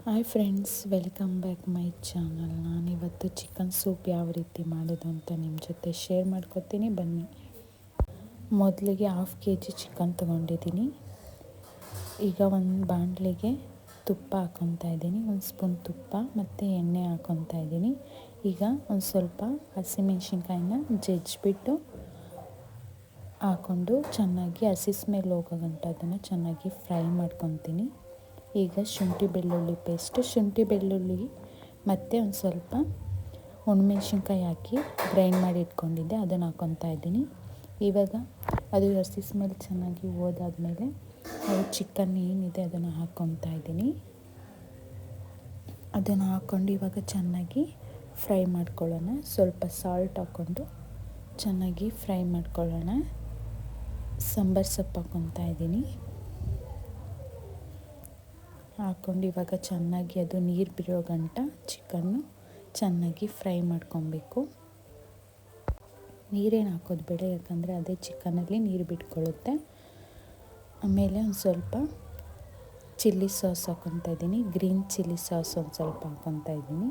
Hi friends, welcome back my channel. ನಾನಿವತ್ತು chicken soup ಯಾವ ರೀತಿ ಮಾಡೋದು ಅಂತ ನಿಮ್ಮ ಜೊತೆ ಶೇರ್ ಮಾಡ್ಕೊತೀನಿ, ಬನ್ನಿ. ಮೊದಲಿಗೆ 1/2 kg ಚಿಕನ್ ತೊಗೊಂಡಿದ್ದೀನಿ. ಈಗ ಒಂದು ಬಾಣಲೆಗೆ ತುಪ್ಪ ಹಾಕ್ಕೊತಾ ಇದ್ದೀನಿ, 1 ಸ್ಪೂನ್ ತುಪ್ಪ ಮತ್ತು ಎಣ್ಣೆ ಹಾಕ್ಕೊತಾ ಇದ್ದೀನಿ. ಈಗ ಒಂದು ಸ್ವಲ್ಪ ಹಸಿಮೆಣ್ಸಿನ್ಕಾಯಿನ ಜಜ್ಜಿಬಿಟ್ಟು ಹಾಕ್ಕೊಂಡು ಚೆನ್ನಾಗಿ ಹಸಿ ಸ್ಮೆಲ್ ಹೋಗೋ ಗಂಟ ಅದನ್ನು ಚೆನ್ನಾಗಿ ಫ್ರೈ ಮಾಡ್ಕೊತೀನಿ. ಈಗ ಶುಂಠಿ ಬೆಳ್ಳುಳ್ಳಿ ಪೇಸ್ಟು, ಶುಂಠಿ ಬೆಳ್ಳುಳ್ಳಿ ಮತ್ತು ಒಂದು ಸ್ವಲ್ಪ ಒಣಮೆಣ್ಸಿನ್ಕಾಯಿ ಹಾಕಿ ಗ್ರೈಂಡ್ ಮಾಡಿ ಇಟ್ಕೊಂಡಿದ್ದೆ, ಅದನ್ನು ಹಾಕ್ಕೊತಾ ಇದ್ದೀನಿ. ಇವಾಗ ಅದು ಹಸಿ ಸ್ಮೆಲ್ ಚೆನ್ನಾಗಿ ಹೋದಾದ್ಮೇಲೆ ಅದು ಚಿಕನ್ ಏನಿದೆ ಅದನ್ನು ಹಾಕ್ಕೊತಾ ಇದ್ದೀನಿ. ಅದನ್ನು ಹಾಕ್ಕೊಂಡು ಇವಾಗ ಚೆನ್ನಾಗಿ ಫ್ರೈ ಮಾಡ್ಕೊಳ್ಳೋಣ. ಸ್ವಲ್ಪ ಸಾಲ್ಟ್ ಹಾಕ್ಕೊಂಡು ಚೆನ್ನಾಗಿ ಫ್ರೈ ಮಾಡ್ಕೊಳ್ಳೋಣ. ಸಾಂಬಾರು ಸೊಪ್ಪು ಹಾಕ್ಕೊತಾ ಇದ್ದೀನಿ. ಹಾಕ್ಕೊಂಡು ಇವಾಗ ಚೆನ್ನಾಗಿ ಅದು ನೀರು ಬಿಡೋ ಗಂಟ ಚಿಕನ್ನು ಚೆನ್ನಾಗಿ ಫ್ರೈ ಮಾಡ್ಕೊಬೇಕು. ನೀರೇನು ಹಾಕೋದು ಬೇಡ, ಯಾಕಂದರೆ ಅದೇ ಚಿಕನಲ್ಲಿ ನೀರು ಬಿಟ್ಕೊಳ್ಳುತ್ತೆ. ಆಮೇಲೆ ಒಂದು ಸ್ವಲ್ಪ ಚಿಲ್ಲಿ ಸಾಸ್ ಹಾಕ್ಕೊತಾ ಇದ್ದೀನಿ, ಗ್ರೀನ್ ಚಿಲ್ಲಿ ಸಾಸ್ ಒಂದು ಸ್ವಲ್ಪ ಹಾಕ್ಕೊತಾ ಇದ್ದೀನಿ.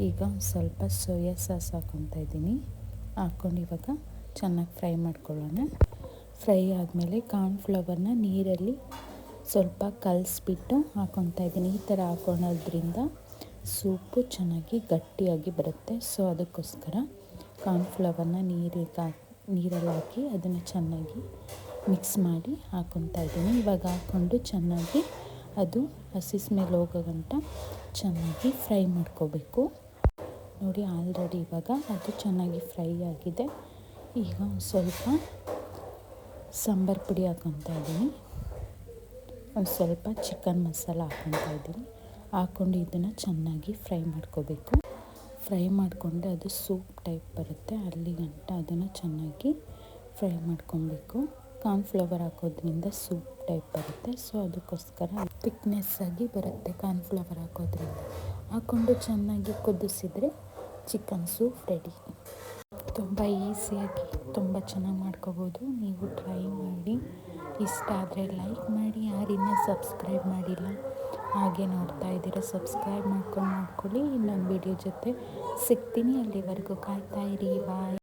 ಈಗ ಒಂದು ಸ್ವಲ್ಪ ಸೋಯಾ ಸಾಸ್ ಹಾಕ್ಕೊತಾ ಇದ್ದೀನಿ. ಹಾಕ್ಕೊಂಡು ಇವಾಗ ಚೆನ್ನಾಗಿ ಫ್ರೈ ಮಾಡ್ಕೊಳ್ಳೋಣ. ಫ್ರೈ ಆದಮೇಲೆ ಕಾರ್ನ್ಫ್ಲವರ್ನ ನೀರಲ್ಲಿ ಸ್ವಲ್ಪ ಕಲಿಸ್ಬಿಟ್ಟು ಹಾಕ್ಕೊತಾ ಇದ್ದೀನಿ. ಈ ಥರ ಹಾಕ್ಕೊಳ್ಳೋದ್ರಿಂದ ಸೂಪು ಚೆನ್ನಾಗಿ ಗಟ್ಟಿಯಾಗಿ ಬರುತ್ತೆ. ಸೊ ಅದಕ್ಕೋಸ್ಕರ ಕಾರ್ನ್ಫ್ಲವರ್ನ ನೀರಲ್ಲಿ ಹಾಕಿ ಅದನ್ನು ಚೆನ್ನಾಗಿ ಮಿಕ್ಸ್ ಮಾಡಿ ಹಾಕ್ಕೊತಾ ಇದ್ದೀನಿ. ಇವಾಗ ಹಾಕ್ಕೊಂಡು ಚೆನ್ನಾಗಿ ಅದು ಹಸಿ ಸ್ಮೆಲ್ ಹೋಗೋ ಗಂಟ ಚೆನ್ನಾಗಿ ಫ್ರೈ ಮಾಡ್ಕೋಬೇಕು. ನೋಡಿ, ಆಲ್ರೆಡಿ ಇವಾಗ ಅದು ಚೆನ್ನಾಗಿ ಫ್ರೈ ಆಗಿದೆ. ಈಗ ಸ್ವಲ್ಪ ಸಾಂಬಾರು ಪುಡಿ ಹಾಕ್ಕೊತಾ ಇದ್ದೀನಿ, ಒಂದು ಸ್ವಲ್ಪ ಚಿಕನ್ ಮಸಾಲ ಹಾಕ್ಕೊತಾ ಇದ್ದೀನಿ. ಹಾಕ್ಕೊಂಡು ಇದನ್ನು ಚೆನ್ನಾಗಿ ಫ್ರೈ ಮಾಡ್ಕೋಬೇಕು. ಫ್ರೈ ಮಾಡಿಕೊಂಡ್ರೆ ಅದು ಸೂಪ್ ಟೈಪ್ ಬರುತ್ತೆ, ಅಲ್ಲಿ ಗಂಟ ಅದನ್ನು ಚೆನ್ನಾಗಿ ಫ್ರೈ ಮಾಡ್ಕೊಬೇಕು. ಕಾರ್ನ್ಫ್ಲವರ್ ಹಾಕೋದ್ರಿಂದ ಸೂಪ್ ಟೈಪ್ ಬರುತ್ತೆ, ಸೊ ಅದಕ್ಕೋಸ್ಕರ ಥಿಕ್ನೆಸ್ ಆಗಿ ಬರುತ್ತೆ ಕಾರ್ನ್ಫ್ಲವರ್ ಹಾಕೋದ್ರಿಂದ. ಹಾಕ್ಕೊಂಡು ಚೆನ್ನಾಗಿ ಕುದಿಸಿದರೆ ಚಿಕನ್ ಸೂಪ್ ರೆಡಿ. ತುಂಬ ಈಸಿಯಾಗಿ ತುಂಬ ಚೆನ್ನಾಗಿ ಮಾಡ್ಕೋಬೋದು. ನೀವು ಟ್ರೈ ಮಾಡಿ. ಇಷ್ಟ ಆದರೆ ಲೈಕ್ ಮಾಡಿ. ಯಾರಿನ್ನೂ ಸಬ್ಸ್ಕ್ರೈಬ್ ಮಾಡಿಲ್ಲ ಹಾಗೆ ನೋಡ್ತಾ ಇದ್ದೀರಾ, ಸಬ್ಸ್ಕ್ರೈಬ್ ಮಾಡ್ಕೊಳ್ಳಿ. ಇನ್ನೊಂದು ವಿಡಿಯೋ ಜೊತೆ ಸಿಗ್ತೀನಿ. ಅಲ್ಲಿವರೆಗೂ ಕಾಯ್ತಾ ಇರಿ. ಬಾಯ್.